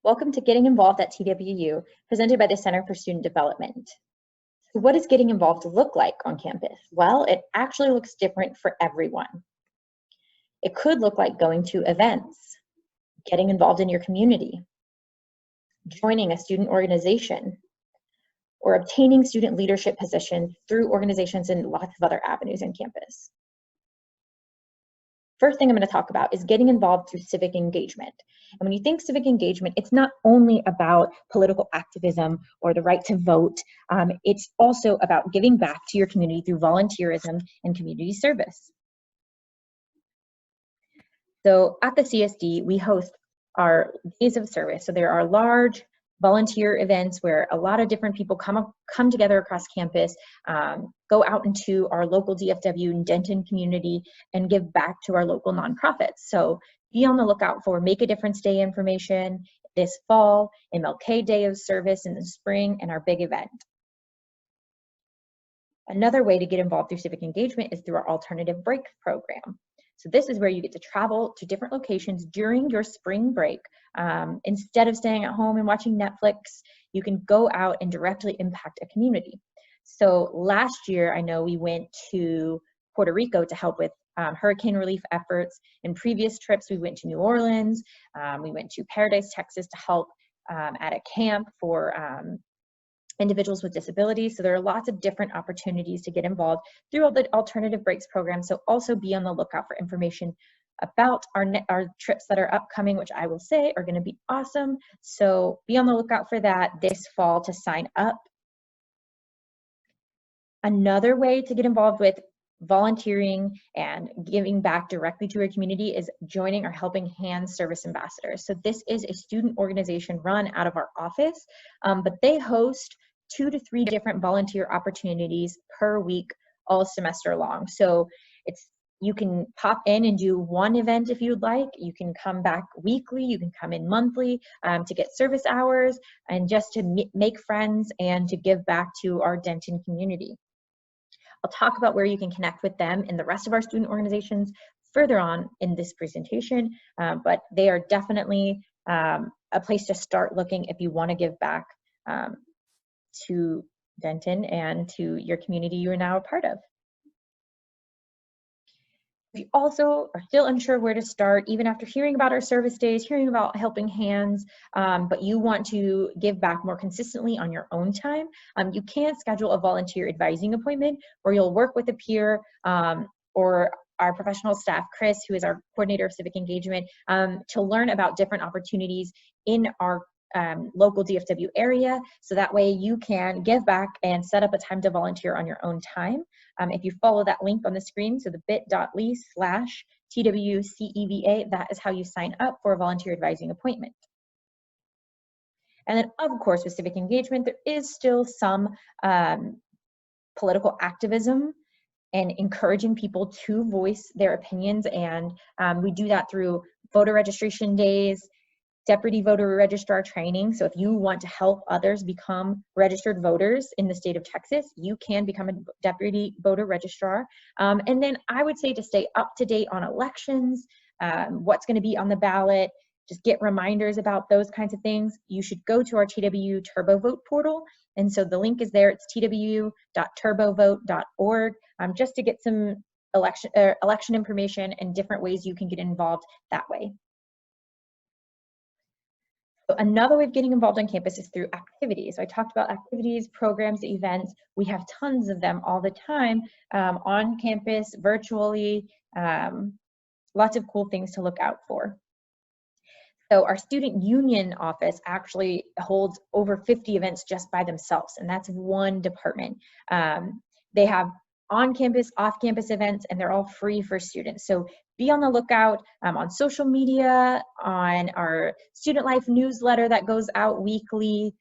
Welcome to Getting Involved at TWU, presented by the Center for Student Development. So what does getting involved look like on campus? Well, it actually looks different for everyone. It could look like going to events, getting involved in your community, joining a student organization, or obtaining student leadership positions through organizations and lots of other avenues on campus. First thing I'm going to talk about is getting involved through civic engagement. And when you think civic engagement, it's not only about political activism or the right to vote, it's also about giving back to your community through volunteerism and community service. So at the CSD, we host our days of service. So there are large volunteer events where a lot of different people come together across campus, go out into our local DFW and Denton community and give back to our local nonprofits. So be on the lookout for Make a Difference Day information this fall, MLK Day of Service in the spring, and our big event. Another way to get involved through civic engagement is through our alternative break program. So this is where you get to travel to different locations during your spring break. Instead of staying at home and watching Netflix, you can go out and directly impact a community. So last year, I know we went to Puerto Rico to help with hurricane relief efforts. In previous trips, we went to New Orleans. We went to Paradise, Texas to help at a camp for individuals with disabilities. So there are lots of different opportunities to get involved through all the alternative breaks program. So also be on the lookout for information about our trips that are upcoming, which I will say are going to be awesome. So be on the lookout for that this fall to sign up. Another way to get involved with volunteering and giving back directly to your community is joining our Helping Hands Service Ambassadors. So this is a student organization run out of our office, but they host 2 to 3 different volunteer opportunities per week all semester long. So you can pop in and do one event if you'd like. You can come back weekly, you can come in monthly to get service hours and just to make friends and to give back to our Denton community. I'll talk about where you can connect with them and the rest of our student organizations further on in this presentation, but they are definitely a place to start looking if you want to give back to Denton and to your community you are now a part of. If you also are still unsure where to start, even after hearing about our service days, hearing about Helping Hands, but you want to give back more consistently on your own time, you can schedule a volunteer advising appointment where you'll work with a peer or our professional staff, Chris, who is our coordinator of civic engagement, to learn about different opportunities in our local DFW area, so that way you can give back and set up a time to volunteer on your own time. If you follow that link on the screen, so the bit.ly/TWCEVA, that is how you sign up for a volunteer advising appointment. And then, of course, with civic engagement, there is still some political activism and encouraging people to voice their opinions, and we do that through voter registration days, deputy voter registrar training. So if you want to help others become registered voters in the state of Texas, you can become a deputy voter registrar. And then I would say to stay up to date on elections, what's going to be on the ballot, just get reminders about those kinds of things. You should go to our TWU Turbo Vote portal. And so the link is there. It's twu.turbovote.org, just to get some election information and different ways you can get involved that way. So another way of getting involved on campus is through activities. So I talked about activities, programs, events. We have tons of them all the time on campus, virtually, lots of cool things to look out for. So our student union office actually holds over 50 events just by themselves, and that's one department. They have on-campus, off-campus events, and they're all free for students. So be on the lookout on social media, on our student life newsletter that goes out weekly,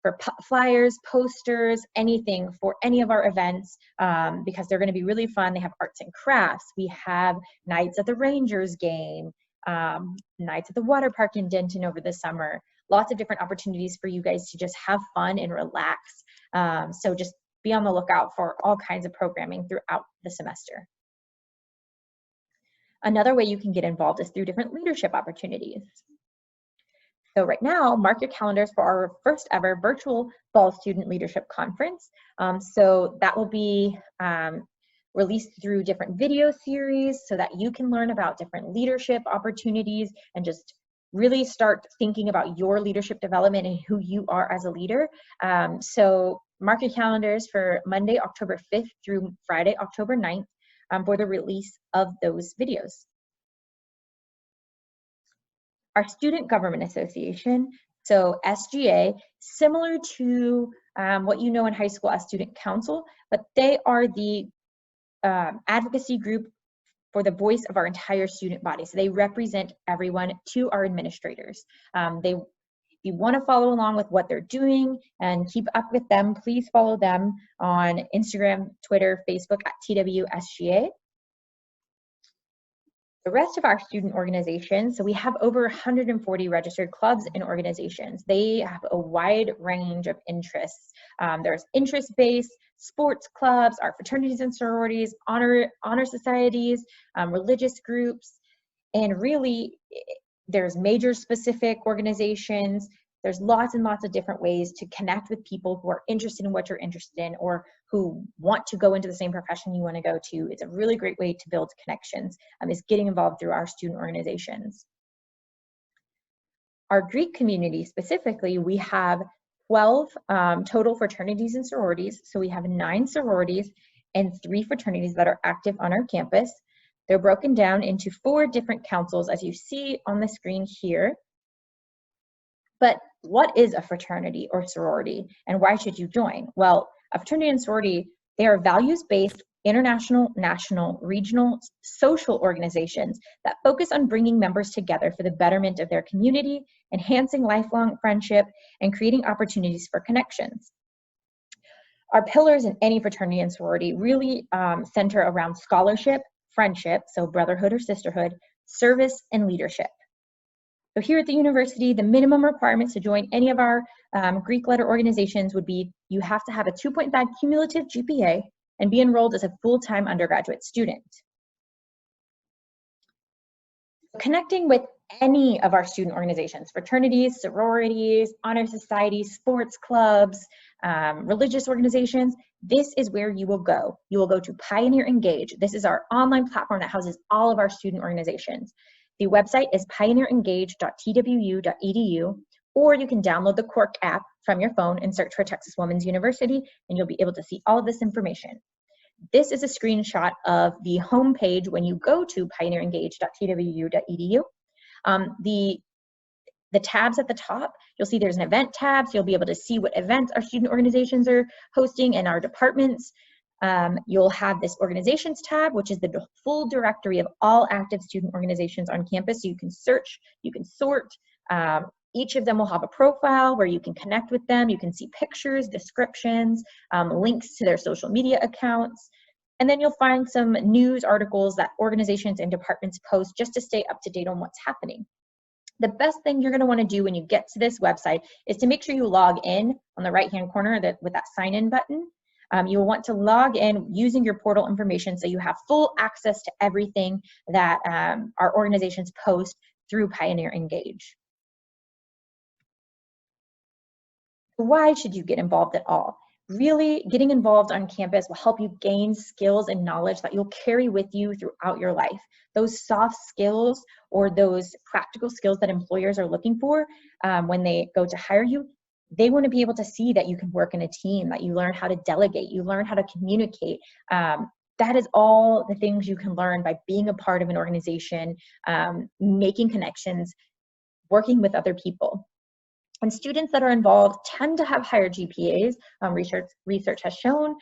for flyers, posters, anything for any of our events, because they're going to be really fun. They have arts and crafts. We have nights at the Rangers game, nights at the water park in Denton over the summer. Lots of different opportunities for you guys to just have fun and relax. So just be on the lookout for all kinds of programming throughout the semester. Another way you can get involved is through different leadership opportunities. So right now, mark your calendars for our first ever virtual Fall Student Leadership Conference. So that will be released through different video series so that you can learn about different leadership opportunities and just really start thinking about your leadership development and who you are as a leader. So mark your calendars for Monday, October 5th through Friday, October 9th for the release of those videos. Our Student Government Association, so SGA, similar to what you know in high school as Student Council, but they are the advocacy group for the voice of our entire student body. So they represent everyone to our administrators. If you want to follow along with what they're doing and keep up with them, please follow them on Instagram, Twitter, Facebook at TWSGA. The rest of our student organizations, so we have over 140 registered clubs and organizations. They have a wide range of interests. There's interest-based, sports clubs, our fraternities and sororities, honor societies, religious groups, and really there's major specific organizations. There's lots and lots of different ways to connect with people who are interested in what you're interested in or who want to go into the same profession you want to go to. It's a really great way to build connections, is getting involved through our student organizations. Our Greek community specifically, we have 12 total fraternities and sororities. So we have 9 sororities and 3 fraternities that are active on our campus. They're broken down into 4 different councils, as you see on the screen here. But what is a fraternity or sorority, and why should you join? Well, a fraternity and sorority, they are values-based, international, national, regional, social organizations that focus on bringing members together for the betterment of their community, enhancing lifelong friendship, and creating opportunities for connections. Our pillars in any fraternity and sorority really center around scholarship, friendship, so brotherhood or sisterhood, service, and leadership. So here at the university, the minimum requirements to join any of our Greek letter organizations would be you have to have a 2.5 cumulative GPA and be enrolled as a full-time undergraduate student. Connecting with any of our student organizations, fraternities, sororities, honor societies, sports clubs, religious organizations, this is where you will go. You will go to Pioneer Engage. This is our online platform that houses all of our student organizations. The website is pioneerengage.twu.edu, or you can download the Quark app from your phone and search for Texas Women's University, and you'll be able to see all of this information. This is a screenshot of the homepage when you go to pioneerengage.twu.edu. The tabs at the top, you'll see there's an event tab, so you'll be able to see what events our student organizations are hosting and our departments. You'll have this organizations tab, which is the full directory of all active student organizations on campus. So you can search, you can sort. Each of them will have a profile where you can connect with them. You can see pictures, descriptions, links to their social media accounts. And then you'll find some news articles that organizations and departments post just to stay up to date on what's happening. The best thing you're going to want to do when you get to this website is to make sure you log in on the right-hand corner with that sign-in button. You will want to log in using your portal information so you have full access to everything that our organizations post through Pioneer Engage. Why should you get involved at all? Really, getting involved on campus will help you gain skills and knowledge that you'll carry with you throughout your life. Those soft skills or those practical skills that employers are looking for when they go to hire you, they want to be able to see that you can work in a team, that you learn how to delegate, you learn how to communicate. That is all the things you can learn by being a part of an organization, making connections, working with other people. And students that are involved tend to have higher GPAs, research has shown.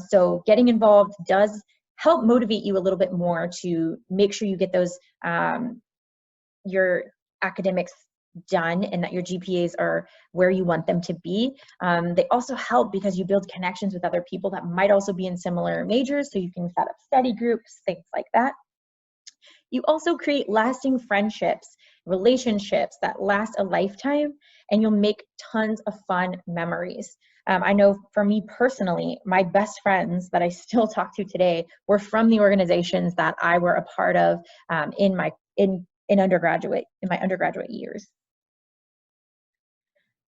So getting involved does help motivate you a little bit more to make sure you get those, your academics done and that your GPAs are where you want them to be. They also help because you build connections with other people that might also be in similar majors, so you can set up study groups, things like that. You also create lasting friendships, relationships that last a lifetime, and you'll make tons of fun memories. I know for me personally, my best friends that I still talk to today were from the organizations that I were a part of in my undergraduate years.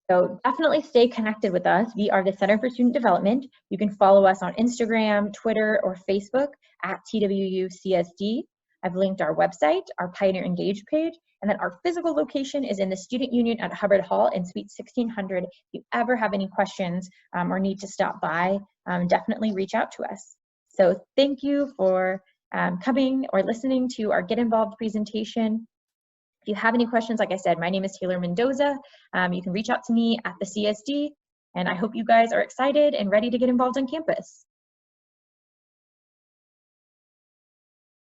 So definitely stay connected with us. We are the Center for Student Development. You can follow us on Instagram, Twitter, or Facebook at TWU CSD. I've linked our website, our Pioneer Engage page, and then our physical location is in the Student Union at Hubbard Hall in Suite 1600. If you ever have any questions or need to stop by, definitely reach out to us. So thank you for coming or listening to our Get Involved presentation. If you have any questions, like I said, my name is Taylor Mendoza. You can reach out to me at the CSD, and I hope you guys are excited and ready to get involved on campus.